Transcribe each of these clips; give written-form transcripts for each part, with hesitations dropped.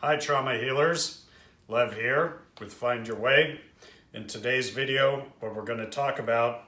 Hi trauma healers, Lev here with Find Your Way. In today's video, what we're going to talk about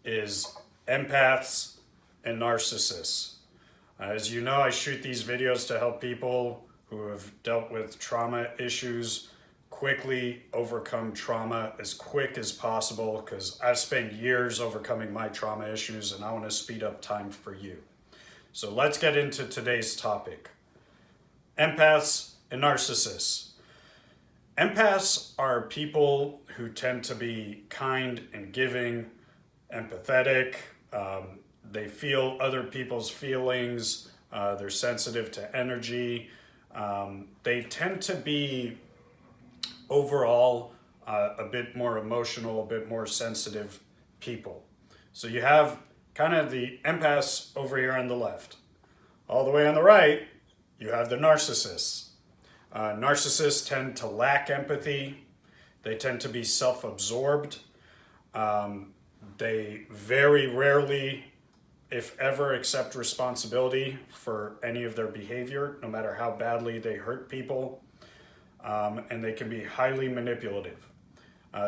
is empaths and narcissists. As you know, I shoot these videos to help people who have dealt with trauma issues quickly overcome trauma as quick as possible, because I've spent years overcoming my trauma issues and I want to speed up time for you. So let's get into today's topic. Empaths and narcissists. Empaths are people who tend to be kind and giving, empathetic. They feel other people's feelings. They're sensitive to energy. They tend to be overall a bit more emotional, a bit more sensitive people. So you have kind of the empaths over here on the left. All the way on the right, you have the narcissists. Narcissists tend to lack empathy. They tend to be self-absorbed. They very rarely, if ever, accept responsibility for any of their behavior, no matter how badly they hurt people. And they can be highly manipulative.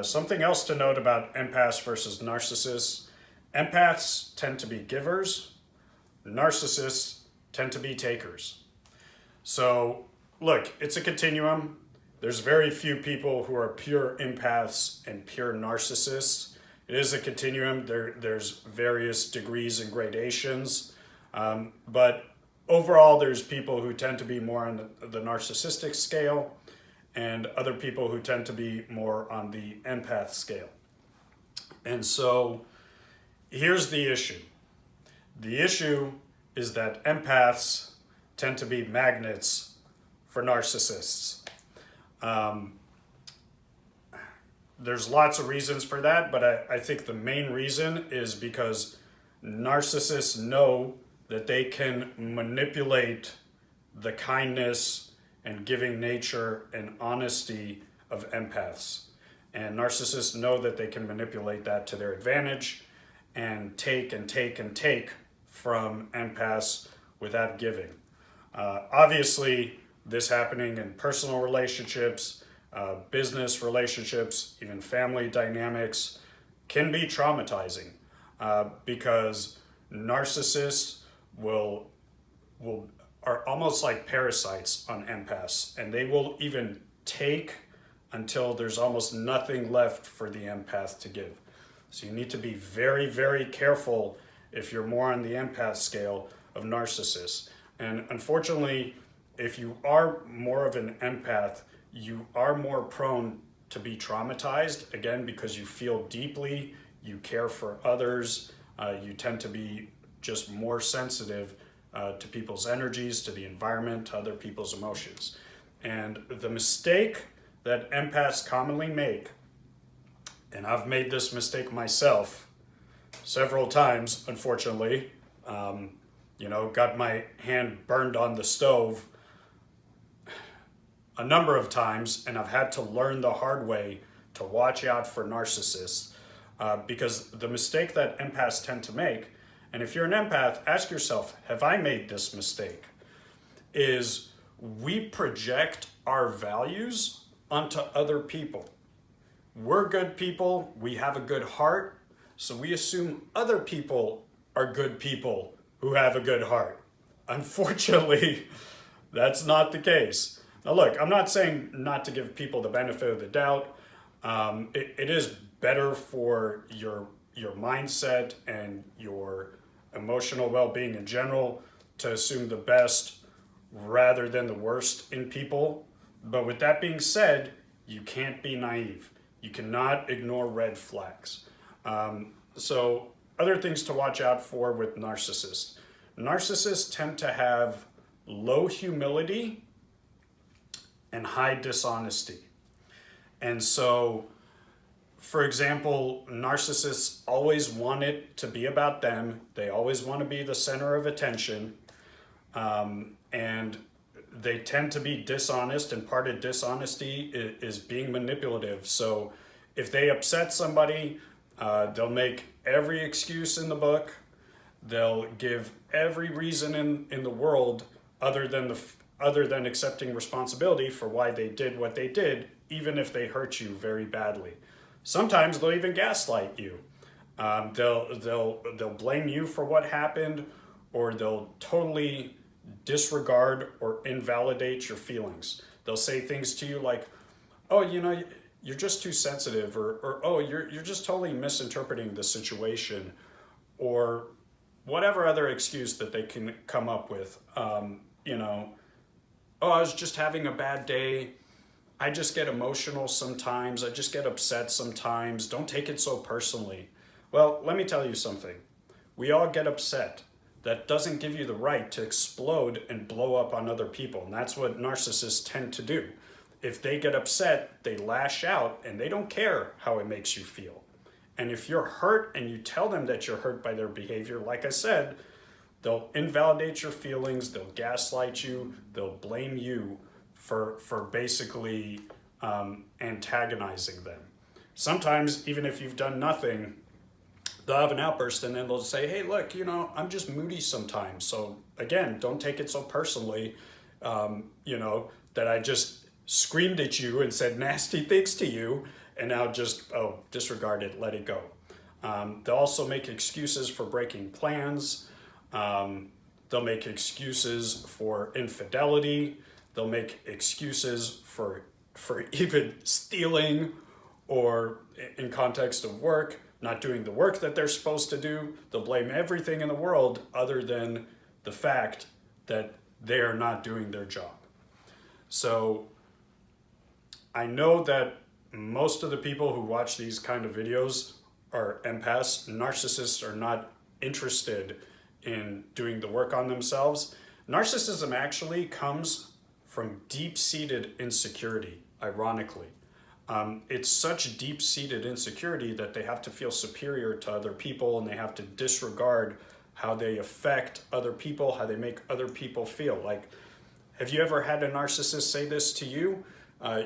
Something else to note about empaths versus narcissists: empaths tend to be givers. Narcissists tend to be takers. So look, it's a continuum. There's very few people who are pure empaths and pure narcissists. It is a continuum. There's various degrees and gradations. But overall, there's people who tend to be more on the narcissistic scale and other people who tend to be more on the empath scale. And so here's the issue. The issue is that empaths tend to be magnets for narcissists. There's lots of reasons for that, but I think the main reason is because narcissists know that they can manipulate the kindness and giving nature and honesty of empaths. And narcissists know that they can manipulate that to their advantage and take and take and take from empaths without giving. Obviously, this happening in personal relationships, business relationships, even family dynamics can be traumatizing because narcissists are almost like parasites on empaths, and they will even take until there's almost nothing left for the empath to give. So you need to be very, very careful if you're more on the empath scale of narcissists. And unfortunately, if you are more of an empath, you are more prone to be traumatized, again, because you feel deeply, you care for others, you tend to be just more sensitive to people's energies, to the environment, to other people's emotions. And the mistake that empaths commonly make, and I've made this mistake myself several times, unfortunately, got my hand burned on the stove a number of times, and I've had to learn the hard way to watch out for narcissists because the mistake that empaths tend to make, and if you're an empath, ask yourself, have I made this mistake? Is we project our values onto other people. We're good people, we have a good heart, so we assume other people are good people who have a good heart. Unfortunately, that's not the case. Now look, I'm not saying not to give people the benefit of the doubt. It is better for your mindset and your emotional well-being in general to assume the best rather than the worst in people. But with that being said, you can't be naive. You cannot ignore red flags. So other things to watch out for with narcissists. Narcissists tend to have low humility and high dishonesty. And so, for example, narcissists always want it to be about them. They always want to be the center of attention. And they tend to be dishonest, and part of dishonesty is being manipulative. So if they upset somebody, they'll make every excuse in the book. They'll give every reason in the world other than other than accepting responsibility for why they did what they did, even if they hurt you very badly. Sometimes they'll even gaslight you. They'll blame you for what happened, or they'll totally disregard or invalidate your feelings. They'll say things to you like, "Oh, you're just too sensitive," or "Oh, you're just totally misinterpreting the situation," or whatever other excuse that they can come up with. "Oh, I was just having a bad day. I just get emotional sometimes. I just get upset sometimes. Don't take it so personally." Well, let me tell you something. We all get upset. That doesn't give you the right to explode and blow up on other people. And that's what narcissists tend to do. If they get upset, they lash out and they don't care how it makes you feel. And if you're hurt and you tell them that you're hurt by their behavior, like I said, they'll invalidate your feelings, they'll gaslight you, they'll blame you for basically antagonizing them. Sometimes, even if you've done nothing, they'll have an outburst and then they'll say, "Hey, look, I'm just moody sometimes. So again, don't take it so personally, that I just screamed at you and said nasty things to you, and now just, disregard it, let it go." They'll also make excuses for breaking plans. They'll make excuses for infidelity. They'll make excuses for even stealing, or in context of work, not doing the work that they're supposed to do. They'll blame everything in the world other than the fact that they are not doing their job. So I know that most of the people who watch these kind of videos are empaths. Narcissists are not interested in doing the work on themselves. Narcissism actually comes from deep-seated insecurity, ironically. It's such deep-seated insecurity that they have to feel superior to other people, and they have to disregard how they affect other people, how they make other people feel. Like, have you ever had a narcissist say this to you?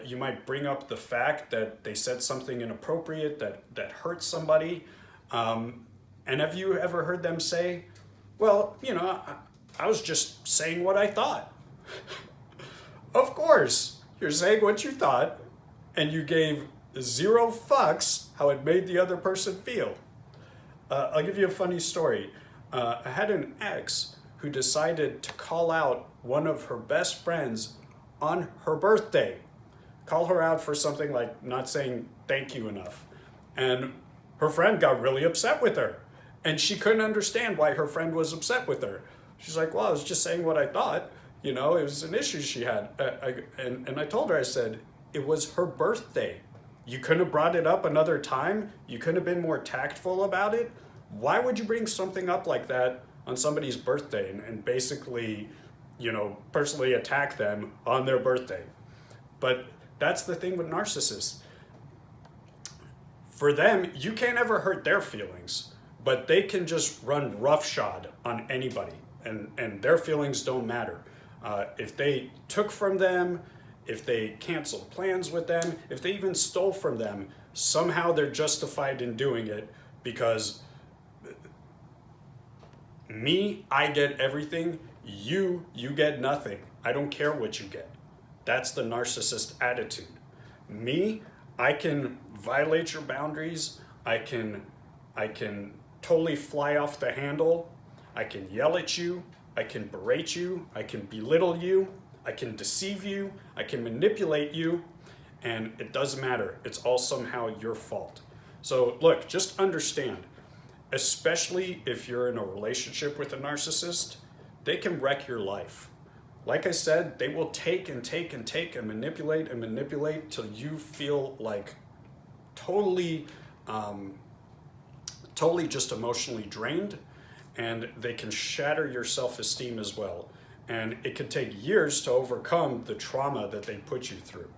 You might bring up the fact that they said something inappropriate that hurt somebody. And have you ever heard them say, "Well, I was just saying what I thought"? Of course, you're saying what you thought, and you gave zero fucks how it made the other person feel. I'll give you a funny story. I had an ex who decided to call out one of her best friends on her birthday. Call her out for something like not saying thank you enough. And her friend got really upset with her. And she couldn't understand why her friend was upset with her. She's like, "Well, I was just saying what I thought. It was an issue she had." And I told her, I said, it was her birthday. You couldn't have brought it up another time? You couldn't have been more tactful about it? Why would you bring something up like that on somebody's birthday and basically, personally attack them on their birthday? But that's the thing with narcissists. For them, you can't ever hurt their feelings, but they can just run roughshod on anybody, and their feelings don't matter. If they took from them, if they canceled plans with them, if they even stole from them, somehow they're justified in doing it because I get everything, you get nothing. I don't care what you get. That's the narcissist attitude. I can violate your boundaries. I can totally fly off the handle. I can yell at you. I can berate you. I can belittle you. I can deceive you, I can manipulate you, and it doesn't matter. It's all somehow your fault. So look, just understand, especially if you're in a relationship with a narcissist, they can wreck your life. Like I said, they will take and take and take and manipulate till you feel like totally just emotionally drained, and they can shatter your self-esteem as well. And it could take years to overcome the trauma that they put you through.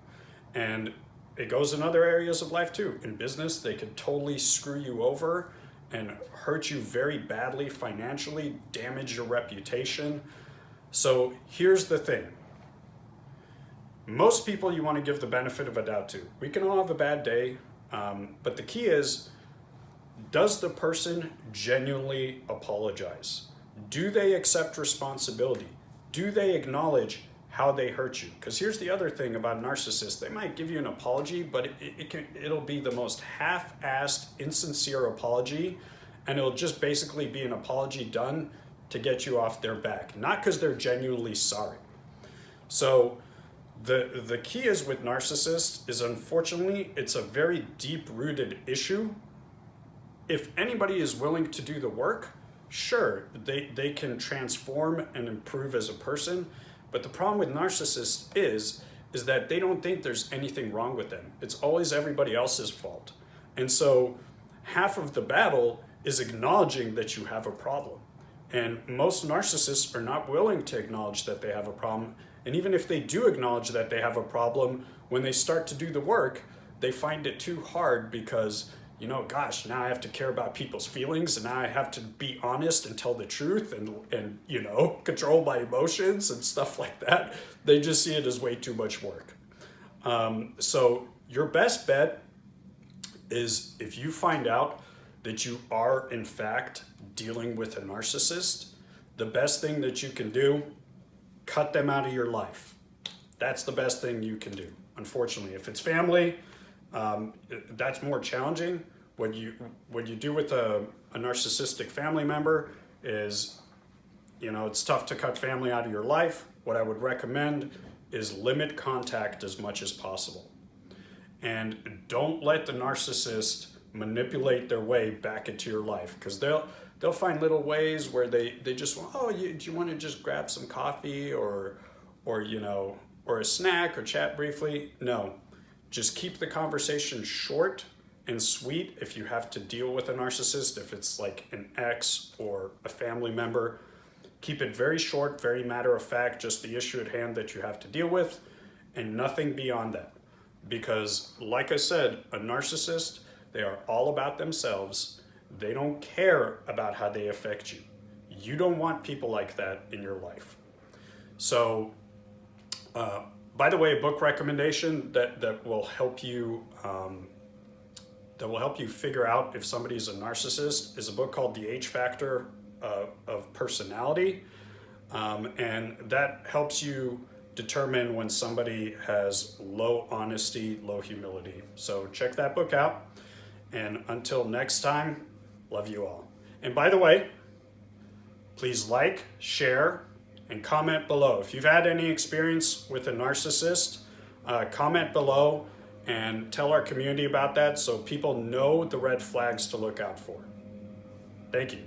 And it goes in other areas of life too. In business, they could totally screw you over and hurt you very badly financially, damage your reputation. So here's the thing. Most people you want to give the benefit of a doubt to. We can all have a bad day, but the key is, does the person genuinely apologize? Do they accept responsibility? Do they acknowledge, how they hurt you. Because here's the other thing about narcissists. They might give you an apology, but it'll be the most half-assed, insincere apology, and it'll just basically be an apology done to get you off their back, not because they're genuinely sorry. So the key is with narcissists is, unfortunately, it's a very deep-rooted issue. If anybody is willing to do the work, sure, they can transform and improve as a person. But the problem with narcissists is that they don't think there's anything wrong with them. It's always everybody else's fault. And so half of the battle is acknowledging that you have a problem. And most narcissists are not willing to acknowledge that they have a problem. And even if they do acknowledge that they have a problem, when they start to do the work, they find it too hard because, you know, gosh, now I have to care about people's feelings, and now I have to be honest and tell the truth and you know, control my emotions and stuff like that. They just see it as way too much work. So your best bet is, if you find out that you are in fact dealing with a narcissist, the best thing that you can do, cut them out of your life. That's the best thing you can do. Unfortunately, if it's family, that's more challenging. What you do with a narcissistic family member is, you know, it's tough to cut family out of your life. What I would recommend is limit contact as much as possible. And don't let the narcissist manipulate their way back into your life, because they'll find little ways where they just want, oh, do you want to just grab some coffee or you know, or a snack, or chat briefly? No, just keep the conversation short and sweet. If you have to deal with a narcissist, if it's like an ex or a family member, keep it very short, very matter of fact, just the issue at hand that you have to deal with, and nothing beyond that. Because like I said, a narcissist, they are all about themselves. They don't care about how they affect you. You don't want people like that in your life. So, by the way, a book recommendation that will help you figure out if somebody's a narcissist is a book called The H Factor of Personality, and that helps you determine when somebody has low honesty, low humility. So check that book out. And until next time, love you all. And by the way, please like, share, and comment below. If you've had any experience with a narcissist, comment below and tell our community about that so people know the red flags to look out for. Thank you.